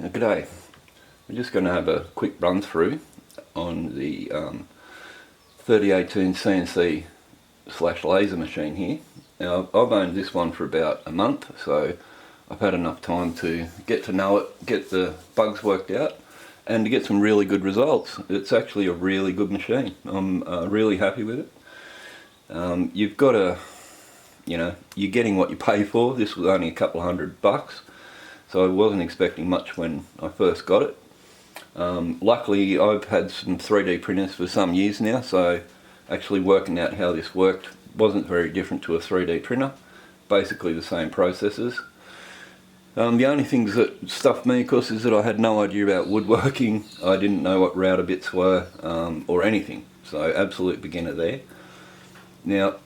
G'day. We're just going to have a quick run through on the 3018 CNC / laser machine here. Now I've owned this one for about a month, so I've had enough time to get to know it, get the bugs worked out, and to get some really good results. It's actually a really good machine. I'm really happy with it. You've got to, you're getting what you pay for. This was only a couple of $100, so I wasn't expecting much when I first got it. Luckily I've had some 3D printers for some years now, so actually working out how this worked wasn't very different to a 3D printer. Basically the same processes. The only things that stuffed me, of course, is that I had no idea about woodworking. I didn't know what router bits were or anything, so absolute beginner there. Now,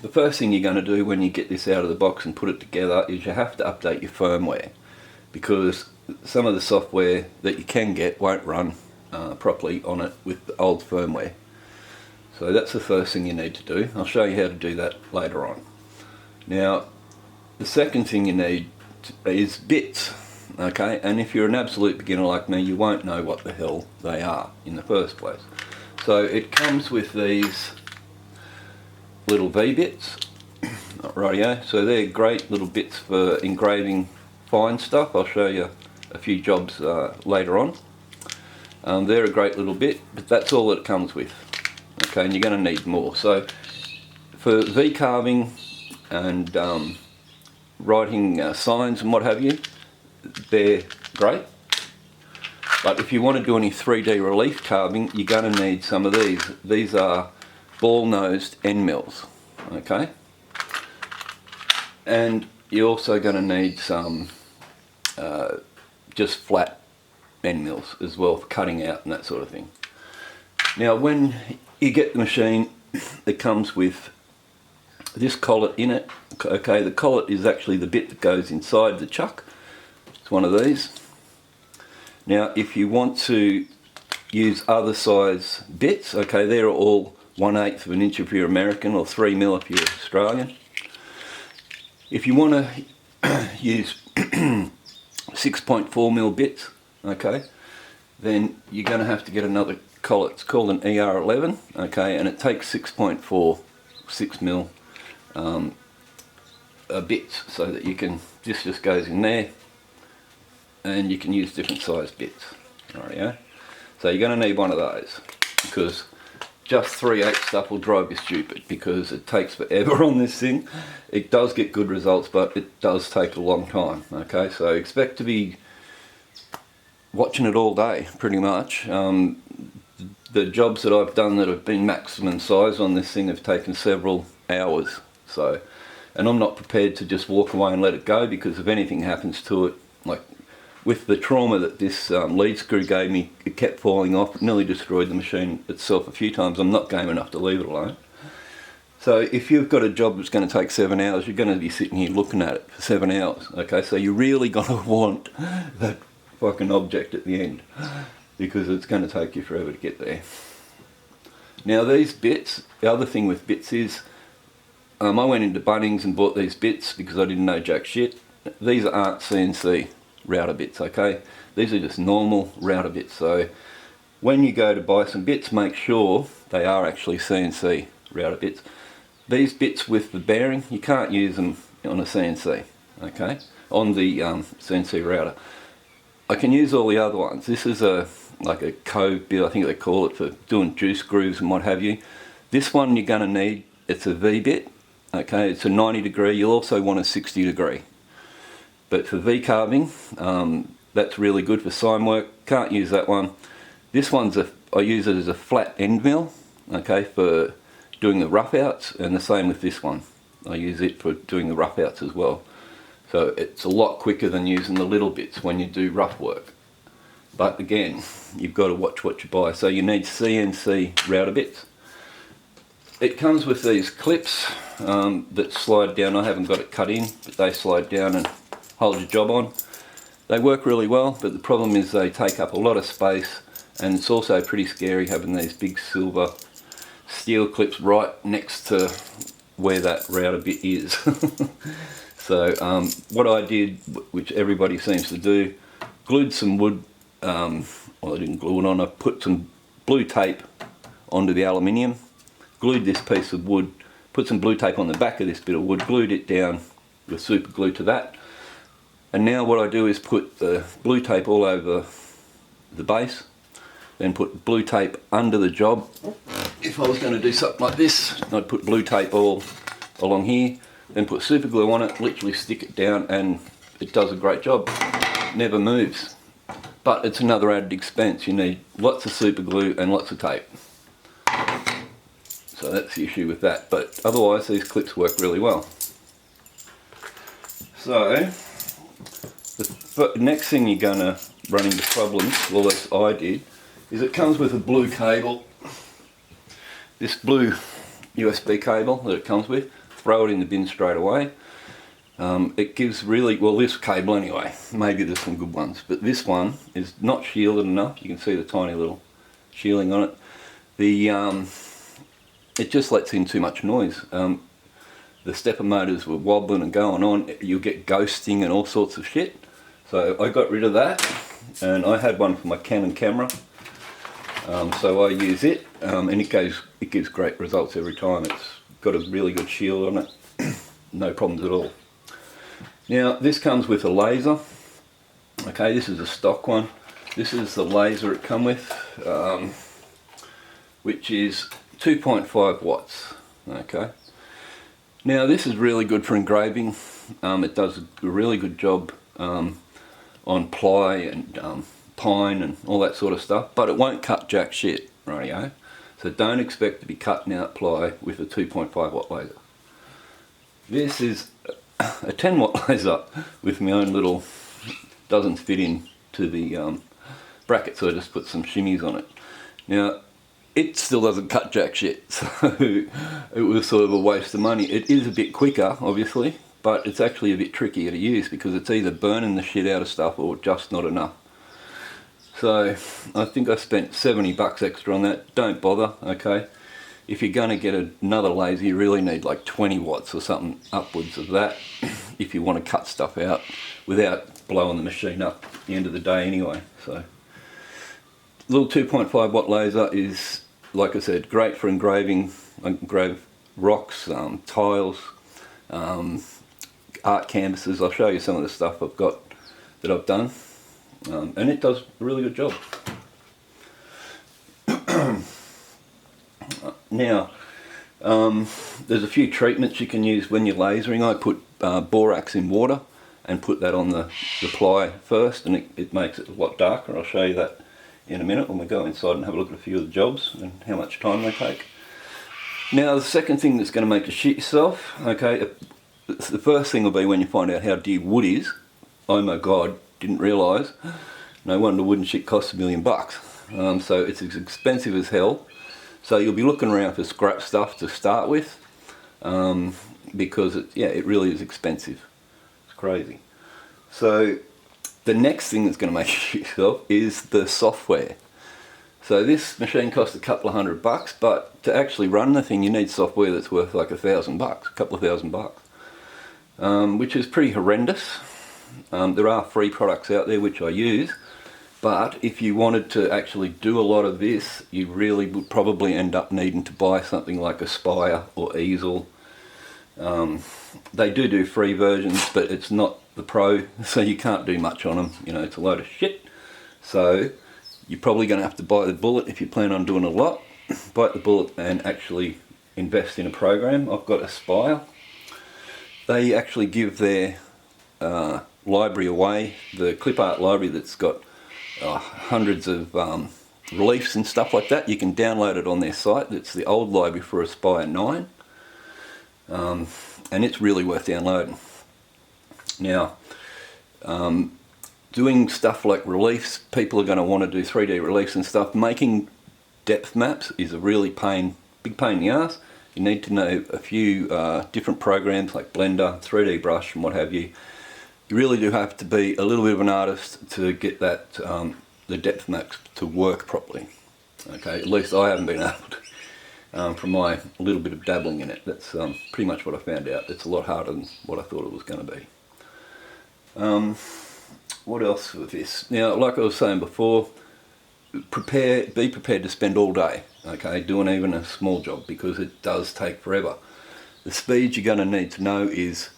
the first thing you're going to do when you get this out of the box and put it together is you have to update your firmware, because some of the software that you can get won't run properly on it with the old firmware. So that's the first thing you need to do. I'll show you how to do that later on. Now, the second thing you need is bits, okay? And if you're an absolute beginner like me, you won't know what the hell they are in the first place. So it comes with these little V-bits, rightio. So they're great little bits for engraving fine stuff. I'll show you a few jobs later on. They're a great little bit, but that's all that it comes with. Okay, and you're going to need more. So for V-carving and writing signs and what have you, they're great. But if you want to do any 3D relief carving, you're going to need some of these. These are ball-nosed end mills, okay? And you're also going to need some just flat end mills as well for cutting out and that sort of thing. Now when you get the machine, it comes with this collet in it. Okay, the collet is actually the bit that goes inside the chuck. It's one of these. Now if you want to use other size bits, okay, they're all 1/8 of an inch if you're American, or 3mm if you're Australian. If you want to use 6.4mm bits, okay, then you're going to have to get another collet. It's called an ER11, okay, and it takes 6.4 6mm bits, so that you can, this just goes in there, and you can use different size bits. Rightio. So you're going to need one of those, because just 3/8 stuff will drive you stupid, because it takes forever on this thing. It does get good results, but it does take a long time. Okay, so expect to be watching it all day, pretty much. The jobs that I've done that have been maximum size on this thing have taken several hours. So, and I'm not prepared to just walk away and let it go, because if anything happens to it, like with the trauma that this lead screw gave me, it kept falling off. It nearly destroyed the machine itself a few times. I'm not game enough to leave it alone. So if you've got a job that's going to take 7 hours, you're going to be sitting here looking at it for 7 hours. Okay, so you really got to want that fucking object at the end, because it's going to take you forever to get there. Now these bits, the other thing with bits is, I went into Bunnings and bought these bits because I didn't know jack shit. These aren't CNC router bits, okay? These are just normal router bits. So when you go to buy some bits, make sure they are actually CNC router bits. These bits with the bearing, you can't use them on a CNC, okay? On the CNC router. I can use all the other ones. This is like a cove bit, I think they call it, for doing juice grooves and what have you. This one you're going to need, it's a V bit, okay? It's a 90 degree. You'll also want a 60 degree. But for V-carving, that's really good for sign work. Can't use that one. This one's I use it as a flat end mill, okay, for doing the rough outs, and the same with this one. I use it for doing the rough outs as well. So it's a lot quicker than using the little bits when you do rough work. But again, you've got to watch what you buy. So you need CNC router bits. It comes with these clips that slide down. I haven't got it cut in, but they slide down and hold your job on. They work really well, but the problem is they take up a lot of space, and it's also pretty scary having these big silver steel clips right next to where that router bit is. So what I did, which everybody seems to do, glued some wood, well I didn't glue it on, I put some blue tape onto the aluminium, glued this piece of wood, put some blue tape on the back of this bit of wood, glued it down with super glue to that, and now what I do is put the blue tape all over the base, then put blue tape under the job. If I was going to do something like this, I'd put blue tape all along here, then put super glue on it, literally stick it down, and it does a great job. It never moves. But it's another added expense. You need lots of super glue and lots of tape. So that's the issue with that. But otherwise these clips work really well. So the next thing you're going to run into problems, well at least I did, is it comes with a blue cable. This blue USB cable that it comes with, throw it in the bin straight away. It gives really, well this cable anyway, maybe there's some good ones, but this one is not shielded enough. You can see the tiny little shielding on it. It just lets in too much noise. The stepper motors were wobbling and going on. You'll get ghosting and all sorts of shit. So I got rid of that, and I had one for my Canon camera. So I use it, and it gives great results every time. It's got a really good shield on it, no problems at all. Now this comes with a laser. Okay, this is a stock one. This is the laser it comes with, which is 2.5 watts. Okay. Now this is really good for engraving. It does a really good job on ply and pine and all that sort of stuff, but it won't cut jack shit, rightio. So don't expect to be cutting out ply with a 2.5 watt laser. This is a 10 watt laser with my own little, doesn't fit in to the bracket, so I just put some shimmies on it. Now it still doesn't cut jack shit, so it was sort of a waste of money. It is a bit quicker obviously, but it's actually a bit trickier to use because it's either burning the shit out of stuff or just not enough. So I think I spent 70 bucks extra on that. Don't bother, okay? If you're going to get another laser, you really need like 20 watts or something upwards of that if you want to cut stuff out without blowing the machine up at the end of the day anyway. So little 2.5 watt laser is, like I said, great for engraving. I can engrave rocks, tiles, art canvases. I'll show you some of the stuff I've got that I've done. And it does a really good job. Now, there's a few treatments you can use when you're lasering. I put borax in water and put that on the ply first, and it makes it a lot darker. I'll show you that in a minute when we go inside and have a look at a few of the jobs and how much time they take. Now the second thing that's going to make you shit yourself, okay, the first thing will be when you find out how dear wood is. Oh my god, didn't realise. No wonder wooden shit costs $1 million bucks. So it's as expensive as hell. So you'll be looking around for scrap stuff to start with, because it really is expensive. It's crazy. So the next thing that's going to make you shit yourself is the software. So this machine costs a couple of $100 bucks, but to actually run the thing you need software that's worth like $1,000 bucks, a couple of $1,000 bucks, which is pretty horrendous. There are free products out there which I use, but if you wanted to actually do a lot of this, you really would probably end up needing to buy something like Aspire or Easel. They do free versions, but it's not the pro, so you can't do much on them. You know, it's a load of shit. So you're probably going to have to buy the bullet if you plan on doing a lot. Bite the bullet and actually invest in a program. I've got Aspire. They actually give their library away, the clip art library that's got hundreds of reliefs and stuff like that. You can download it on their site. It's the old library for Aspire 9, and it's really worth downloading. Now, doing stuff like reliefs, people are going to want to do 3D reliefs and stuff. Making depth maps is a really big pain in the ass. You need to know a few different programs like Blender, 3D Brush and what have you. You really do have to be a little bit of an artist to get that the depth maps to work properly. Okay, at least I haven't been able to, from my little bit of dabbling in it. That's pretty much what I found out. It's a lot harder than what I thought it was going to be. what else with this? Now, like I was saying before, be prepared to spend all day, okay, doing even a small job, because it does take forever. The speed you're going to need to know is,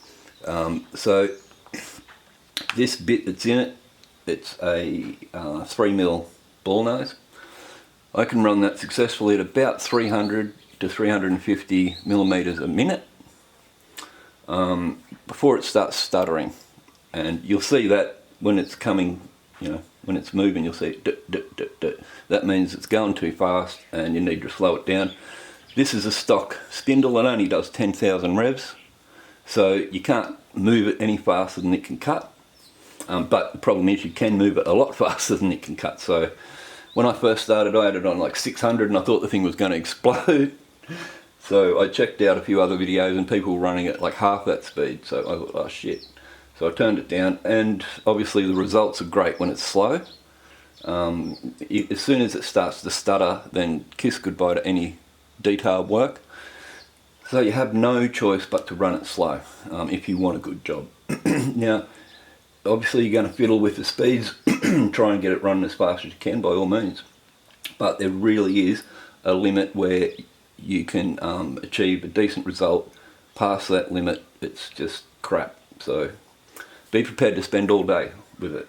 so this bit that's in it, it's a 3mm ball nose. I can run that successfully at about 300 to 350 millimeters a minute before it starts stuttering, and you'll see that when it's coming, you know, when it's moving, you'll see it, that means it's going too fast and you need to slow it down. This is a stock spindle, it only does 10,000 revs, so you can't move it any faster than it can cut, but the problem is you can move it a lot faster than it can cut. So when I first started, I had it on like 600 and I thought the thing was going to explode. So I checked out a few other videos and people were running at like half that speed, so I thought, oh shit. So I turned it down, and obviously the results are great when it's slow. As soon as it starts to stutter, then kiss goodbye to any detailed work. So you have no choice but to run it slow if you want a good job. Now, obviously you're going to fiddle with the speeds, try and get it running as fast as you can by all means. But there really is a limit where you can achieve a decent result. Past that limit, it's just crap. So be prepared to spend all day with it.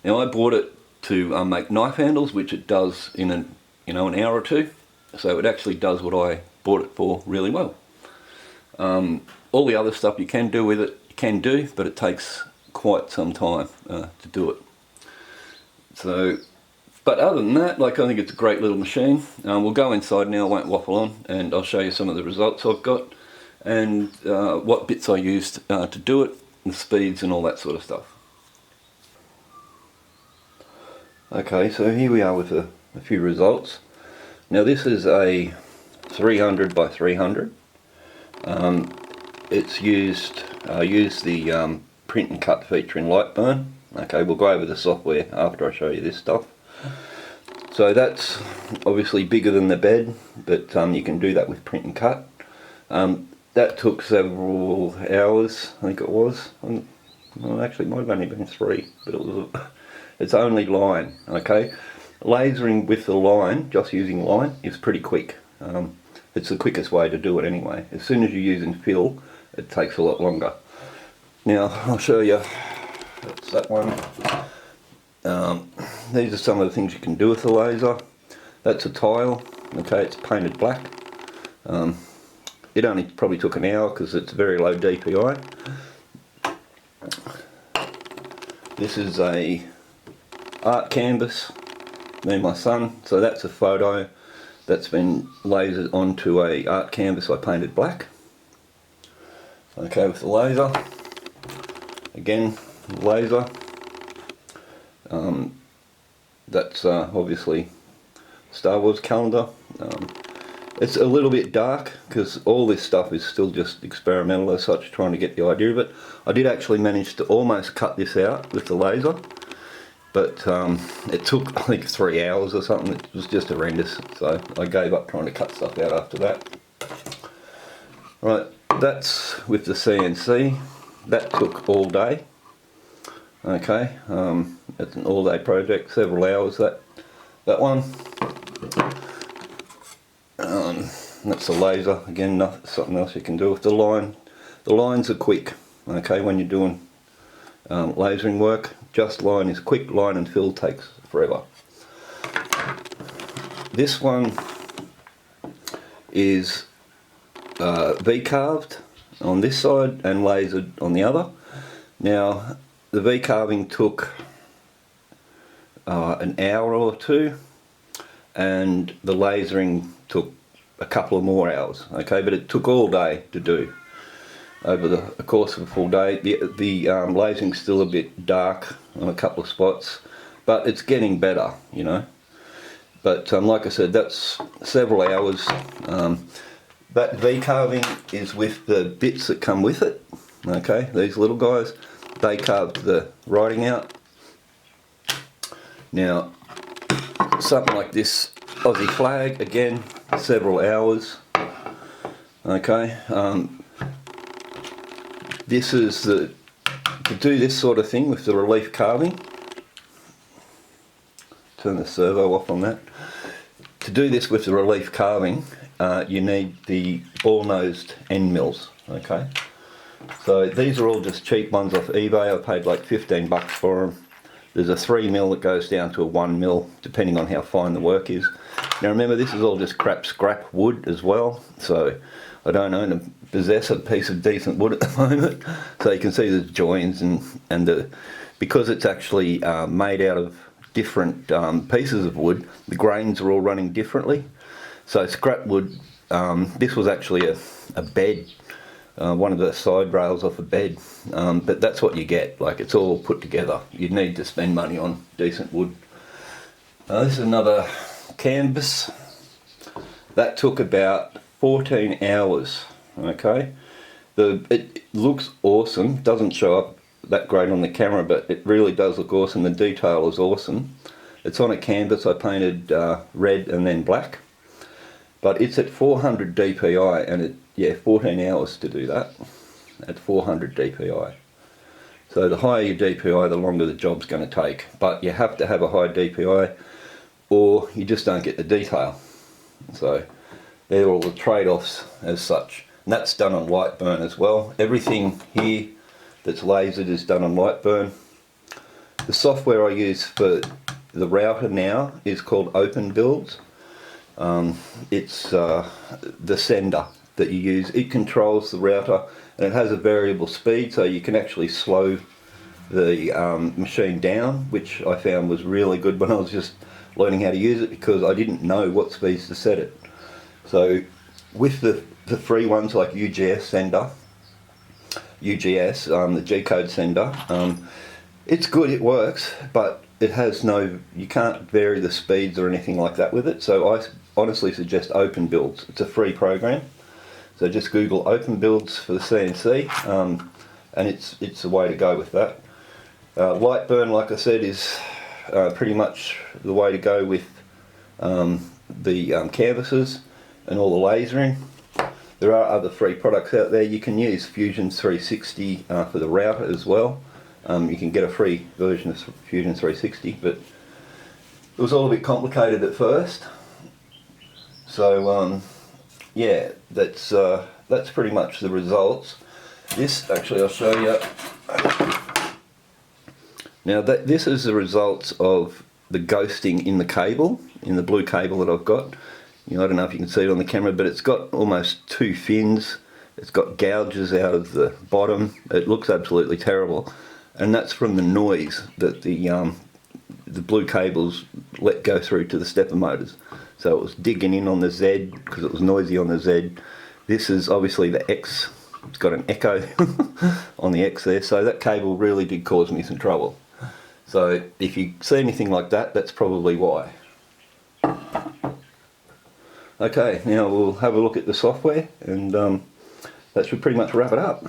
Now, I bought it to make knife handles, which it does in an hour or two. So it actually does what I bought it for really well. All the other stuff you can do with it, you can do, but it takes quite some time to do it. So, but other than that, like, I think it's a great little machine. We'll go inside now, I won't waffle on, and I'll show you some of the results I've got and what bits I used to do it, the speeds and all that sort of stuff. Okay, so here we are with a few results. Now this is a 300 by 300. It's used the print and cut feature in Lightburn. Okay, we'll go over the software after I show you this stuff. So that's obviously bigger than the bed, but you can do that with print and cut. That took several hours, I think it was. Well, actually it might have only been 3, but it's only line, okay? Lasering with the line, just using line, is pretty quick. It's the quickest way to do it anyway. As soon as you're using fill, it takes a lot longer. Now, I'll show you, that's that one. These are some of the things you can do with the laser. That's a tile, okay, it's painted black. It only probably took an hour because it's very low DPI. This is a art canvas, me and my son, so that's a photo that's been lasered onto a art canvas I painted black. Okay, with the laser, again, laser. That's obviously Star Wars calendar. It's a little bit dark because all this stuff is still just experimental as such, trying to get the idea of it. I did actually manage to almost cut this out with the laser, but it took, I think, 3 hours or something. It was just horrendous, so I gave up trying to cut stuff out after that. Right, that's with the CNC. That took all day. Okay, it's an all-day project, several hours. That one. That's a laser, again, something else you can do with the line. The lines are quick, okay, when you're doing lasering work. Just line is quick, line and fill takes forever. This one is V-carved on this side and lasered on the other. Now, the V-carving took an hour or two, and the lasering took a couple of more hours, okay, but it took all day to do over the course of a full day. The lasering's still a bit dark on a couple of spots, but it's getting better, you know. But like I said, that's several hours. That V-carving is with the bits that come with it, okay, these little guys. They carved the writing out. Now, something like this Aussie flag, again, several hours. Okay, this is to do this sort of thing with the relief carving. turn the servo off on that. To do this with the relief carving, you need the ball-nosed end mills, okay? So these are all just cheap ones off eBay. I paid like 15 bucks for them. There's a 3 mil that goes down to a 1 mil, depending on how fine the work is. Now remember, this is all just crap scrap wood as well, so I don't own or possess a piece of decent wood at the moment. So you can see the joins and because it's actually made out of different pieces of wood, the grains are all running differently. So scrap wood, this was actually a bed, one of the side rails off a bed, but that's what you get, like it's all put together. You'd need to spend money on decent wood. This is another canvas. That took about 14 hours, okay? It looks awesome, doesn't show up that great on the camera, but it really does look awesome. The detail is awesome. It's on a canvas I painted red and then black, but it's at 400 dpi, and yeah, 14 hours to do that at 400 dpi. So the higher your DPI, the longer the job's going to take, but you have to have a high DPI or you just don't get the detail. So they're all the trade-offs as such, and that's done on light burn as well. Everything here that's lasered is done on light burn. The software I use for the router now is called Open Builds. It's the sender that you use. It controls the router and it has a variable speed, so you can actually slow the machine down, which I found was really good when I was just learning how to use it, because I didn't know what speeds to set it. So with the free ones like UGS sender, the G-code sender, it's good, it works, but it has no, you can't vary the speeds or anything like that with it. So I honestly suggest Open Builds. It's a free program, so just Google Open Builds for the CNC, and it's the way to go with that. Light burn, like I said, is pretty much the way to go with the canvases and all the lasering. There are other free products out there. You can use Fusion 360 for the router as well. You can get a free version of Fusion 360, but it was all a bit complicated at first. So yeah, that's pretty much the results. This, actually, I'll show you. Now this is the results of the ghosting in the cable, in the blue cable that I've got. You know, I don't know if you can see it on the camera, but it's got almost 2 fins. It's got gouges out of the bottom. It looks absolutely terrible, and that's from the noise that the blue cables let go through to the stepper motors. So it was digging in on the Z because it was noisy on the Z. This is obviously the X. It's got an echo on the X there, so that cable really did cause me some trouble. So if you see anything like that, that's probably why. Okay, now we'll have a look at the software, and that should pretty much wrap it up.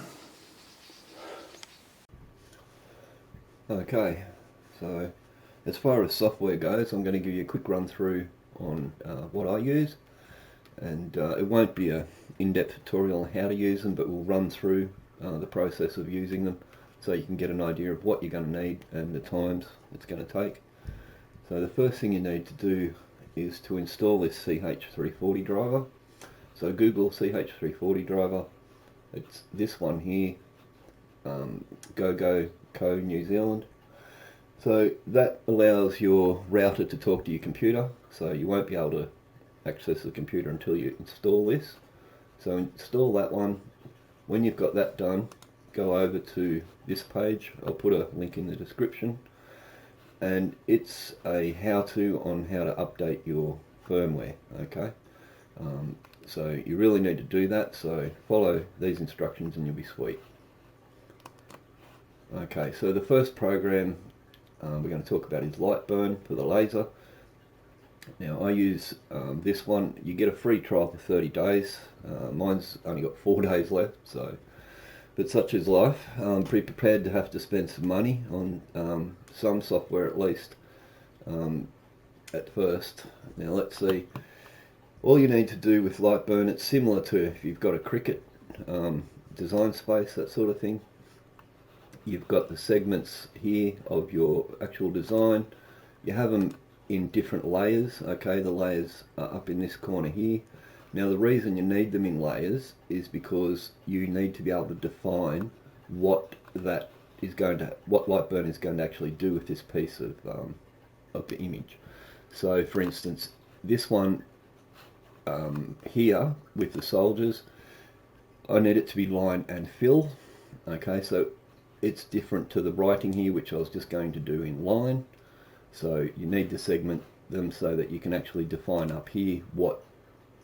Okay, so as far as software goes, I'm going to give you a quick run through on what I use, and it won't be an in-depth tutorial on how to use them, but we'll run through the process of using them so you can get an idea of what you're going to need and the times it's going to take. So the first thing you need to do is to install this Ch340 driver. So Google Ch340 driver, it's this one here, Co New Zealand. So that allows your router to talk to your computer, so you won't be able to access the computer until you install this. So install that one. When you've got that done, go over to this page. I'll put a link in the description, and it's a how-to on how to update your firmware. Okay, so you really need to do that, so follow these instructions and you'll be sweet. Okay, so the first program we're going to talk about is light burn for the laser. Now I use this one. You get a free trial for 30 days. Mine's only got 4 days left, so, but such is life. I'm pretty prepared to have to spend some money on some software at least at first. Now let's see. All you need to do with light burn, it's similar to if you've got a Cricut design space, that sort of thing. You've got the segments here of your actual design. You have them in different layers. Okay, the layers are up in this corner here. Now the reason you need them in layers is because you need to be able to define what light burn is going to actually do with this piece of the image. So for instance, this one here with the soldiers, I need it to be line and fill. Okay, so it's different to the writing here, which I was just going to do in line. So you need to segment them so that you can actually define up here what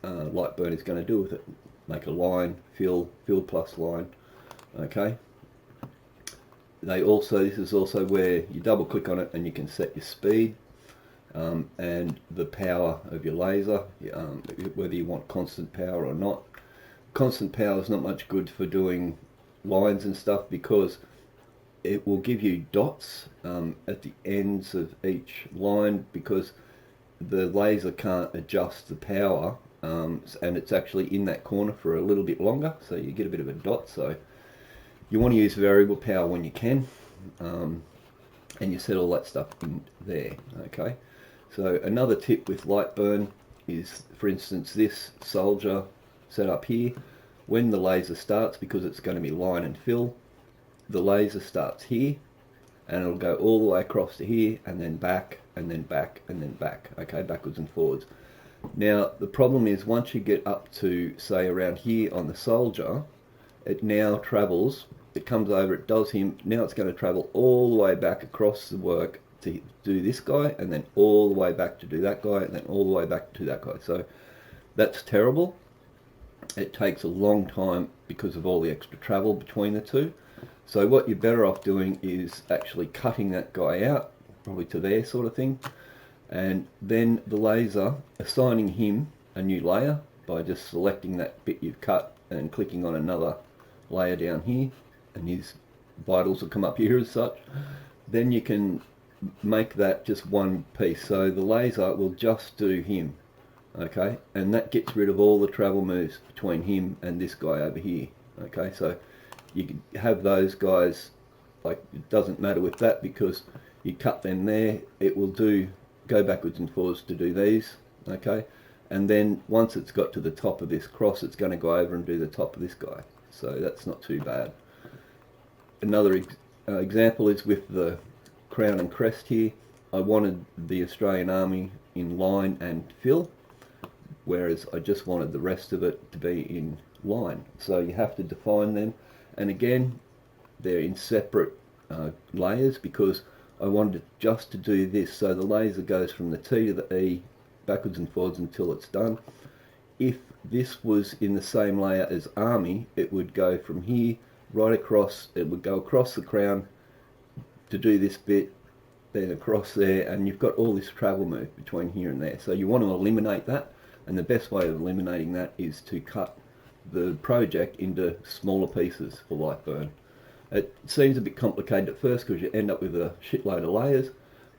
light burn is going to do with it. Make a line, fill plus line. Okay. This is also where you double click on it and you can set your speed and the power of your laser, whether you want constant power or not. Constant power is not much good for doing lines and stuff because it will give you dots at the ends of each line because the laser can't adjust the power, and it's actually in that corner for a little bit longer, so you get a bit of a dot. So you want to use variable power when you can, and you set all that stuff in there. Okay, so another tip with light burn is, for instance, this soldier set up here, when the laser starts, because it's going to be line and fill, the laser starts here and it'll go all the way across to here and then back and then back and then back. Okay, backwards and forwards. Now the problem is, once you get up to say around here on the soldier, it now travels, it comes over, it does him, now it's going to travel all the way back across the work to do this guy, and then all the way back to do that guy, and then all the way back to that guy. So that's terrible. It takes a long time because of all the extra travel between the two. So what you're better off doing is actually cutting that guy out, probably to there sort of thing, and then the laser assigning him a new layer by just selecting that bit you've cut and clicking on another layer down here, and his vitals will come up here as such. Then you can make that just one piece, so the laser will just do him. Okay, and that gets rid of all the travel moves between him and this guy over here. Okay, so you can have those guys, like, it doesn't matter with that because you cut them there, it will go backwards and forwards to do these. Okay, and then once it's got to the top of this cross, it's going to go over and do the top of this guy, so that's not too bad. Another example is with the crown and crest here. I wanted the Australian Army in line and fill, whereas I just wanted the rest of it to be in line. So you have to define them, and again they're in separate layers because I wanted just to do this, so the laser goes from the T to the E backwards and forwards until it's done. If this was in the same layer as Army, it would go from here right across, it would go across the crown to do this bit, then across there, and you've got all this travel move between here and there. So you want to eliminate that, and the best way of eliminating that is to cut the project into smaller pieces for light burn. It seems a bit complicated at first because you end up with a shitload of layers,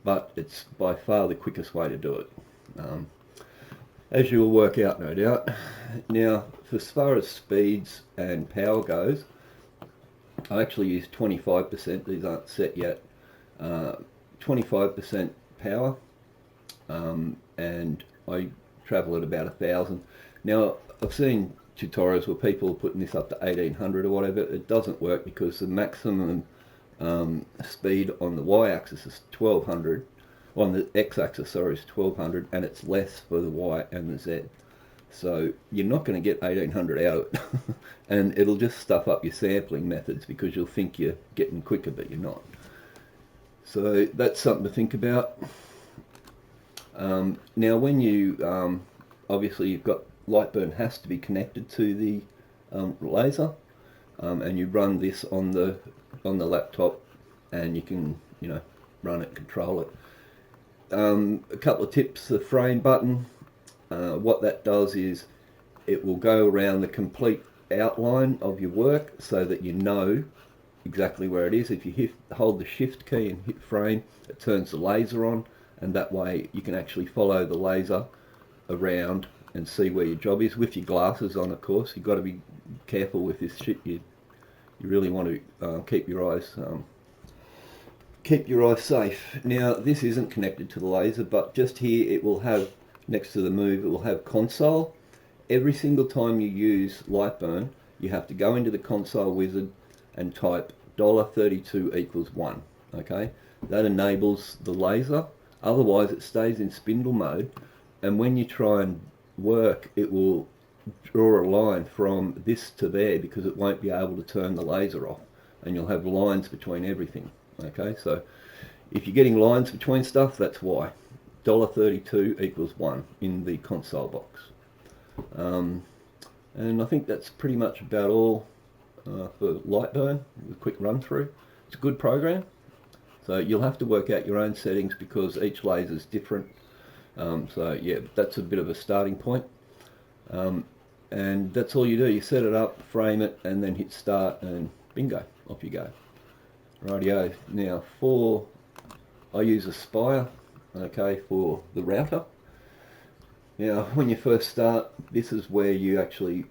but it's by far the quickest way to do it, as you will work out, no doubt. Now, as far as speeds and power goes, I actually use 25%, these aren't set yet, 25% power, and I travel at about 1,000. Now, I've seen tutorials where people are putting this up to 1,800 or whatever. It doesn't work because the maximum speed on the y-axis is 1,200, on the x-axis, sorry, is 1,200, and it's less for the y and the z. So you're not going to get 1,800 out of it, and it'll just stuff up your sampling methods because you'll think you're getting quicker, but you're not. So that's something to think about. Now when you, obviously you've got, light burn has to be connected to the laser, and you run this on the laptop, and you can, you know, run it, control it. A couple of tips: the frame button, what that does is it will go around the complete outline of your work so that you know exactly where it is. If you hold the shift key and hit frame, it turns the laser on, and that way you can actually follow the laser around and see where your job is with your glasses on. Of course, you've got to be careful with this shit. You really want to keep your eyes keep your eyes safe. Now this isn't connected to the laser, but just here it will have, next to the move, it will have console. Every single time you use Lightburn, you have to go into the console wizard and type $32 equals 1. Okay, that enables the laser. Otherwise it stays in spindle mode, and when you try and work, it will draw a line from this to there because it won't be able to turn the laser off, and you'll have lines between everything. Okay, so if you're getting lines between stuff, that's why. $32 equals 1 in the console box. And I think that's pretty much about all for Lightburn. A quick run through. It's a good program. So you'll have to work out your own settings because each laser is different. So yeah, that's a bit of a starting point. And that's all you do. You set it up, frame it, and then hit start, and bingo, off you go. Rightio. Now I use a Spire, okay, for the router. Now when you first start, this is where you actually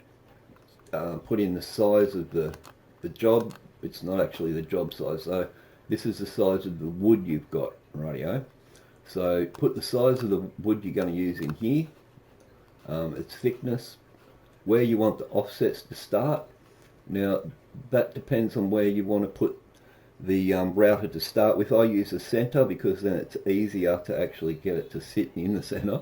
put in the size of the job. It's not actually the job size, so this is the size of the wood you've got, rightio. So put the size of the wood you're going to use in here, its thickness, where you want the offsets to start. Now that depends on where you want to put the router to start with. I use the center because then it's easier to actually get it to sit in the center.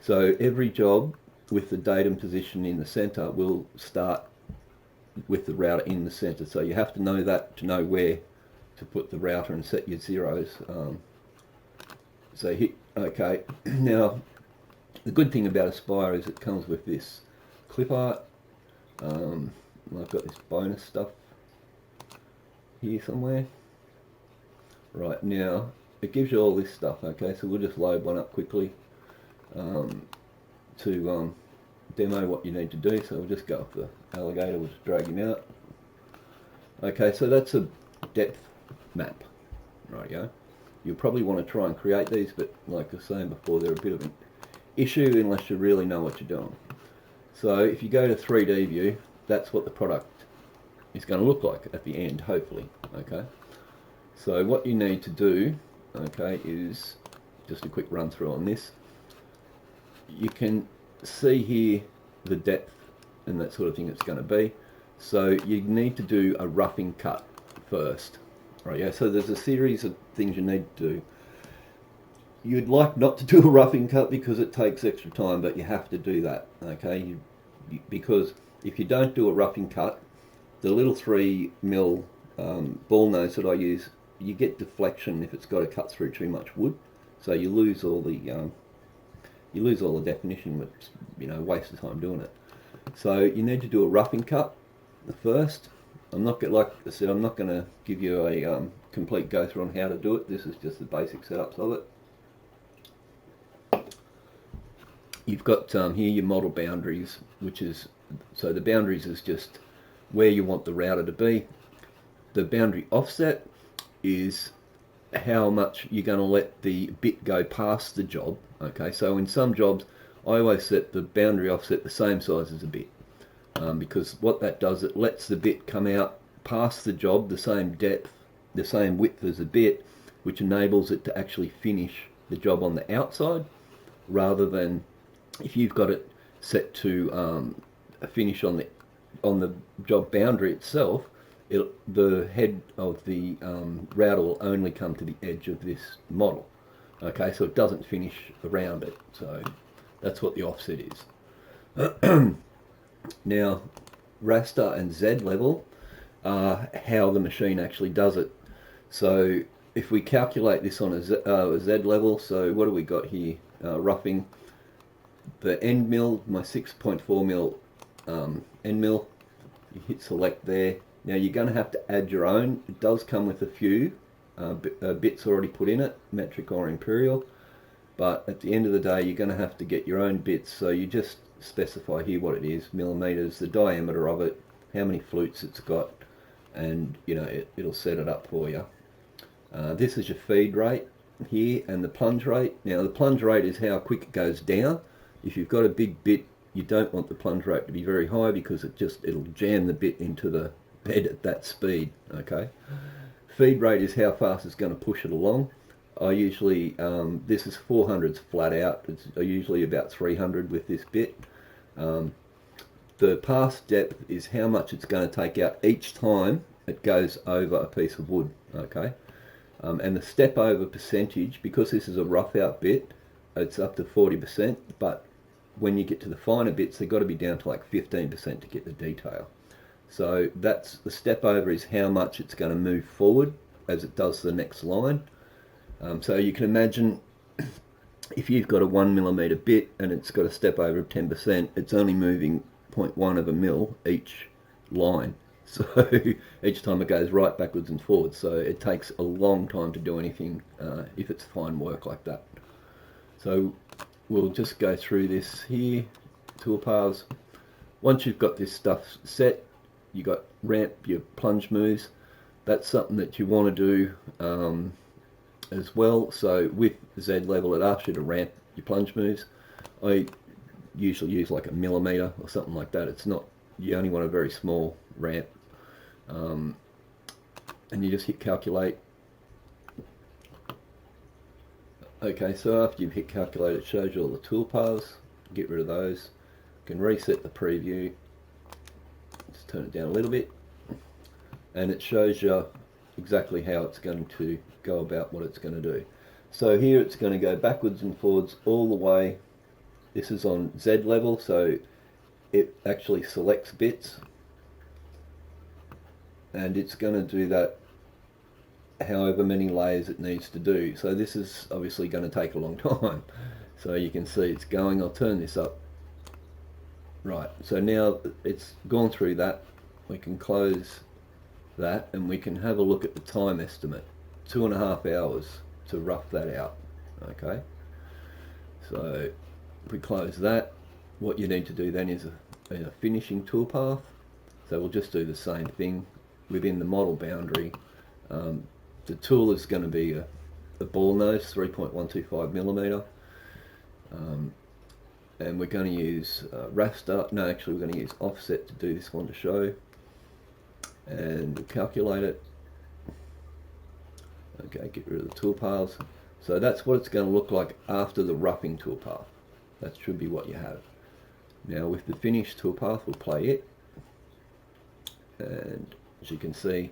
So every job with the datum position in the center will start with the router in the center. So you have to know that to know where to put the router and set your zeros. So hit OK. Now the good thing about Aspire is it comes with this clip art. I've got this bonus stuff here somewhere. Right, now it gives you all this stuff. Okay, so we'll just load one up quickly to demo what you need to do. So we'll just go up the alligator, we'll just drag him out. Okay, so that's a depth map. Right, yeah. You'll probably want to try and create these, but like I was saying before, they're a bit of an issue unless you really know what you're doing. So if you go to 3D view, that's what the product is going to look like at the end, hopefully. Okay, so what you need to do, okay, is just a quick run through on this. You can see here the depth and that sort of thing it's going to be. So you need to do a roughing cut first. Right, yeah, so there's a series of things you need to do. You'd like not to do a roughing cut because it takes extra time, but you have to do that, okay? Because if you don't do a roughing cut, the little 3mm ball nose that I use, you get deflection if it's got to cut through too much wood. So you lose all the definition, which, you know, waste of time doing it. So you need to do a roughing cut first. I'm not going, like I said, I'm not going to give you a complete go through on how to do it. This is just the basic setups of it. You've got here your model boundaries, which is, so the boundaries is just where you want the router to be. The boundary offset is how much you're going to let the bit go past the job. Okay, so in some jobs I always set the boundary offset the same size as the bit, because what that does, it lets the bit come out past the job the same depth, the same width as the bit, which enables it to actually finish the job on the outside, rather than if you've got it set to finish on the job boundary itself. The head of the router will only come to the edge of this model. Okay, so it doesn't finish around it. So that's what the offset is. Now, raster and Z level are how the machine actually does it. So if we calculate this on a Z level, so what do we got here? Roughing the end mill, my 6.4mm end mill. You hit select there. Now you're going to have to add your own. It does come with a few bits already put in it, metric or imperial, but at the end of the day you're going to have to get your own bits. So you just specify here what it is, millimeters, the diameter of it, how many flutes it's got, and you know it'll set it up for you. This is your feed rate here, and the plunge rate. Now the plunge rate is how quick it goes down. If you've got a big bit, you don't want the plunge rate to be very high because it'll jam the bit into the bed at that speed. Okay, feed rate is how fast it's going to push it along. I usually, this is 400s flat out. It's usually about 300 with this bit. The pass depth is how much it's going to take out each time it goes over a piece of wood, okay? And the step over percentage, because this is a rough out bit, it's up to 40%, but when you get to the finer bits, they've got to be down to like 15% to get the detail. So that's the step over, is how much it's going to move forward as it does the next line. So you can imagine if you've got a 1mm bit and it's got a step over of 10%, it's only moving 0.1 of a mil each line. So each time it goes right, backwards and forwards. So it takes a long time to do anything if it's fine work like that. So we'll just go through this here, toolpaths. Once you've got this stuff set, you got ramp your plunge moves. That's something that you want to do as well. So with Z level, it asks you to ramp your plunge moves. I usually use like a millimeter or something like that. It's not, you only want a very small ramp. And you just hit calculate. Okay, so after you've hit calculate, it shows you all the toolpaths. Get rid of those. You can reset the preview. Just turn it down a little bit, and it shows you exactly how it's going to go about what it's going to do. So here it's going to go backwards and forwards all the way. This is on Z level, so it actually selects bits, and it's going to do that however many layers it needs to do. So this is obviously going to take a long time. So you can see it's going. I'll turn this up. Right, so now it's gone through that. We can close that and we can have a look at the time estimate. 2.5 hours to rough that out. Okay, so if we close that, what you need to do then is a finishing toolpath. So we'll just do the same thing within the model boundary. The tool is going to be a ball nose, 3.125mm, and we're going to use raster. No, actually we're going to use offset to do this one to show, and we'll calculate it. Okay, get rid of the toolpaths. So that's what it's going to look like after the roughing toolpath. That should be what you have. Now with the finished toolpath, we'll play it, and as you can see,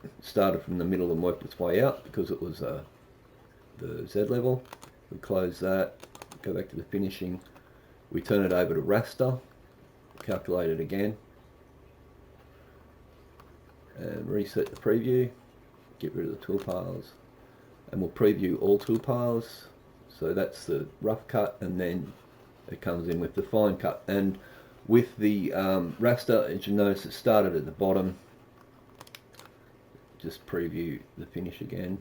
it started from the middle and worked its way out because it was the Z level. We close that, go back to the finishing, we turn it over to raster, calculate it again, and reset the preview, get rid of the toolpaths, and we'll preview all toolpaths. So that's the rough cut, and then it comes in with the fine cut. And with the raster, as you notice, it started at the bottom. Just preview the finish again.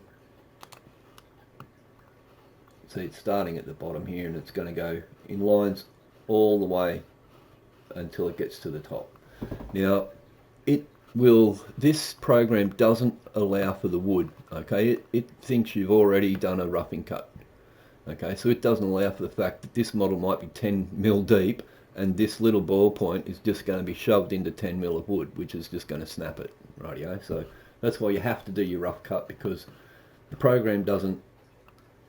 See, it's starting at the bottom here, and it's going to go in lines all the way until it gets to the top. Now, this program doesn't allow for the wood, okay? It thinks you've already done a roughing cut, okay? So it doesn't allow for the fact that this model might be 10mm deep, and this little ball point is just going to be shoved into 10mm of wood, which is just going to snap it, rightio? So that's why you have to do your rough cut, because the program doesn't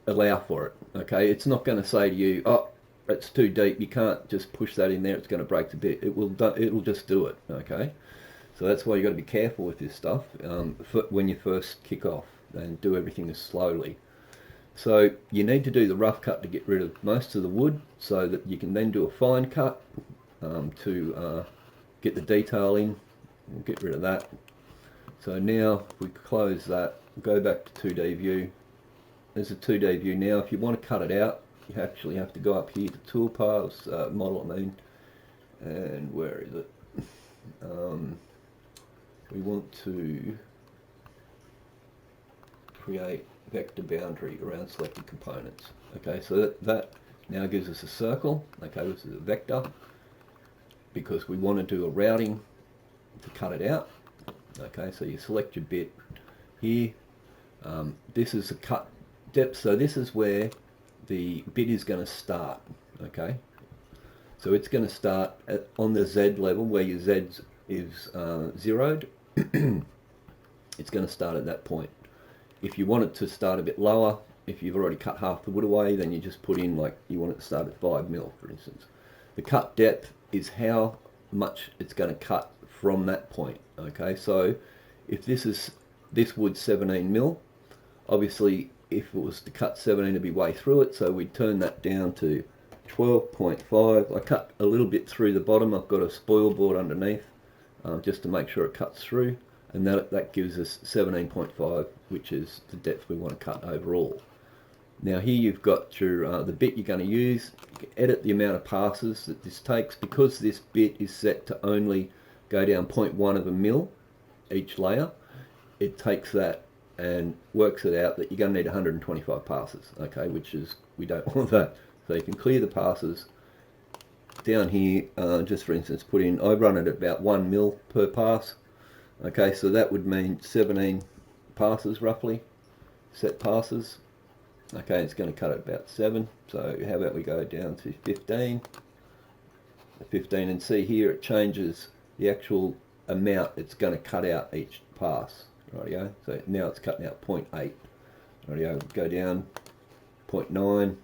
allow for it, okay? It's not going to say to you, oh, it's too deep, you can't just push that in there, it's going to break the bit. It'll just do it, okay? So that's why you've got to be careful with this stuff when you first kick off, and do everything slowly. So you need to do the rough cut to get rid of most of the wood, so that you can then do a fine cut to get the detail in. We'll get rid of that. So now if we close that, go back to 2D view. There's a 2D view now. If you want to cut it out, you actually have to go up here to toolpaths, model I mean, and where is it? We want to create vector boundary around selected components. Okay, so that now gives us a circle. Okay, this is a vector because we want to do a routing to cut it out. Okay, so you select your bit here. This is the cut depth, so this is where the bit is going to start. Okay, so it's going to start on the Z level where your Z is zeroed. it's going to start at that point. If you want it to start a bit lower, if you've already cut half the wood away, then you just put in, like, you want it to start at 5 mil, for instance. The cut depth is how much it's going to cut from that point. Okay, so if this wood's 17 mil, obviously if it was to cut 17 it'd be way through it, so we'd turn that down to 12.5. I cut a little bit through the bottom. I've got a spoil board underneath just to make sure it cuts through, and that gives us 17.5, which is the depth we want to cut overall. Now here you've got your the bit you're going to use. You can edit the amount of passes that this takes. Because this bit is set to only go down 0.1 of a mil each layer, it takes that and works it out that you're going to need 125 passes, okay, which is, we don't want that. So you can clear the passes. Down here, just for instance, put in, I run it at about 1 mil per pass, okay, so that would mean 17 passes roughly, set passes. Okay, it's going to cut at about 7, so how about we go down to 15, and see here it changes the actual amount it's going to cut out each pass. Rightio, so now it's cutting out 0.8. Rightio, go down 0.9,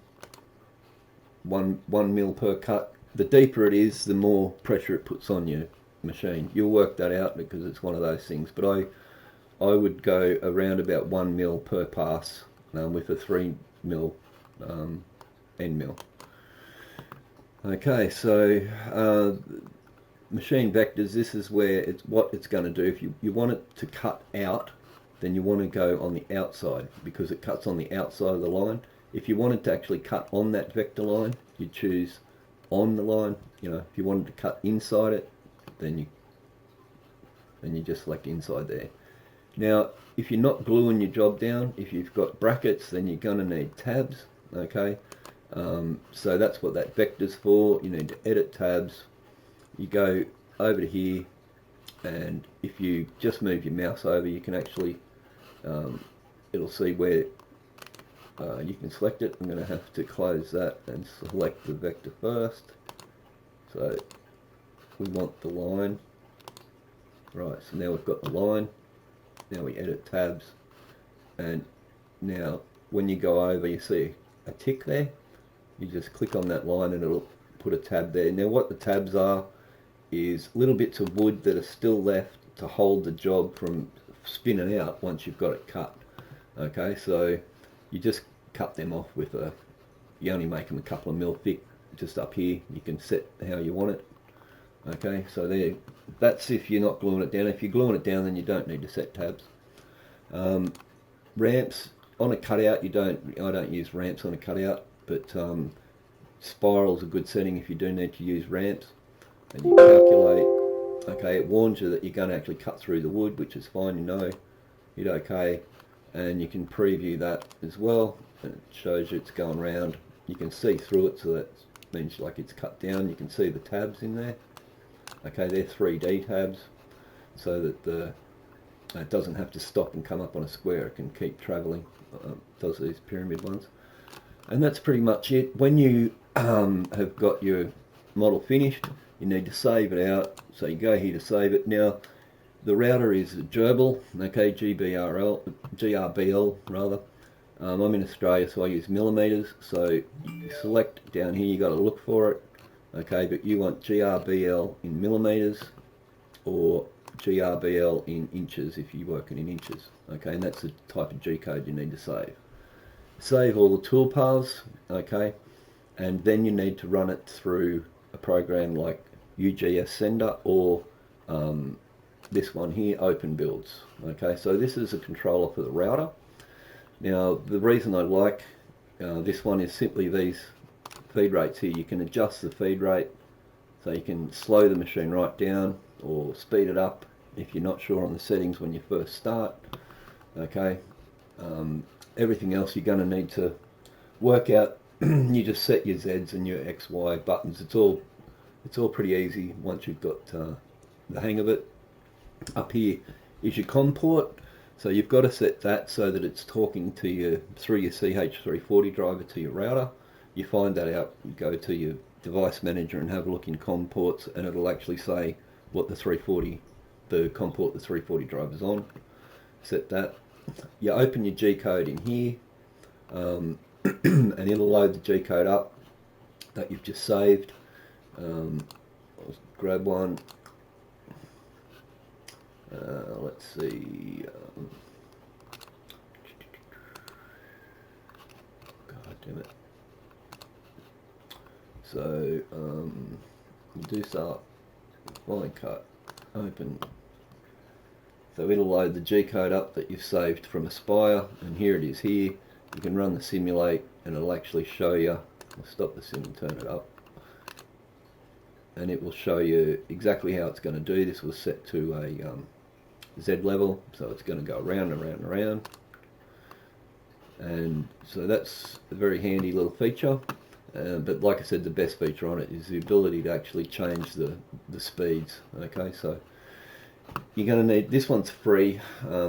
1 mil per cut. The deeper it is, the more pressure it puts on your machine. You'll work that out because it's one of those things, but I would go around about 1 mil per pass with a 3 mil end mill. Okay, so machine vectors, this is where what it's going to do. If you want it to cut out, then you want to go on the outside because it cuts on the outside of the line. If you wanted to actually cut on that vector line, you choose on the line. You know, if you wanted to cut inside it, then you just select inside there. Now, if you're not gluing your job down, if you've got brackets, then you're going to need tabs. Okay, so that's what that vector's for. You need to edit tabs. You go over to here, and if you just move your mouse over, you can actually, it'll see where you can select it. I'm going to have to close that and select the vector first. So we want the line. Right, so now we've got the line. Now we edit tabs, and now when you go over, you see a tick there. You just click on that line and it'll put a tab there. Now what the tabs are is little bits of wood that are still left to hold the job from spinning out once you've got it cut. Okay, so you just cut them off with you only make them a couple of mil thick, just up here. You can set how you want it. Okay, so there, that's if you're not gluing it down. If you're gluing it down, then you don't need to set tabs. Ramps on a cutout, I don't use ramps on a cutout, but spiral's a good setting if you do need to use ramps. And you calculate, okay, it warns you that you're going to actually cut through the wood, which is fine, you know, hit okay, and you can preview that as well, and it shows you it's going round. You can see through it, so that means like it's cut down. You can see the tabs in there. Okay, they're 3D tabs, so that it doesn't have to stop and come up on a square. It can keep travelling, does these pyramid ones. And that's pretty much it. When you have got your model finished, you need to save it out. So you go here to save it. Now, the router is Gerbil, okay, GRBL rather. I'm in Australia, so I use millimeters. So you select down here, you got to look for it. Okay, but you want GRBL in millimeters or GRBL in inches if you're working in inches. Okay, and that's the type of G code you need to save. Save all the toolpaths, okay, and then you need to run it through a program like UGS Sender or this one here, Open Builds. Okay, so this is a controller for the router. Now, the reason I like this one is simply these feed rates here. You can adjust the feed rate, so you can slow the machine right down or speed it up if you're not sure on the settings when you first start. Okay, everything else you're going to need to work out. You just set your Z's and your X, Y buttons. It's all pretty easy once you've got the hang of it. Up here is your COM port, so you've got to set that so that it's talking to you through your Ch340 driver to your router. You find that out, you go to your device manager and have a look in COM ports, and it'll actually say what the COM port the 340 driver's on. set that. You open your G-code in here, and it'll load the G-code up that you've just saved. I'll grab one. Let's see. God damn it. So you do start line cut, open. So it'll load the G-code up that you've saved from Aspire, and here it is here. You can run the simulate and it'll actually show you. I'll stop the sim and turn it up. And it will show you exactly how it's going to do. This was set to a Z level, so it's going to go around and around and around. And so that's a very handy little feature. But like I said, the best feature on it is the ability to actually change the speeds. Okay, so you're going to need, this one's free,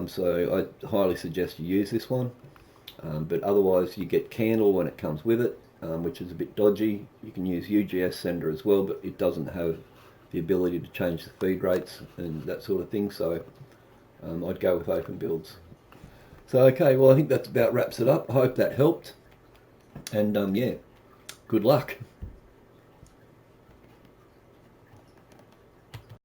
so I highly suggest you use this one. But otherwise you get Candle when it comes with it, which is a bit dodgy. You can use UGS Sender as well, but it doesn't have the ability to change the feed rates and that sort of thing, so I'd go with Open Builds. So okay, well I think that about wraps it up. I hope that helped, and yeah, good luck.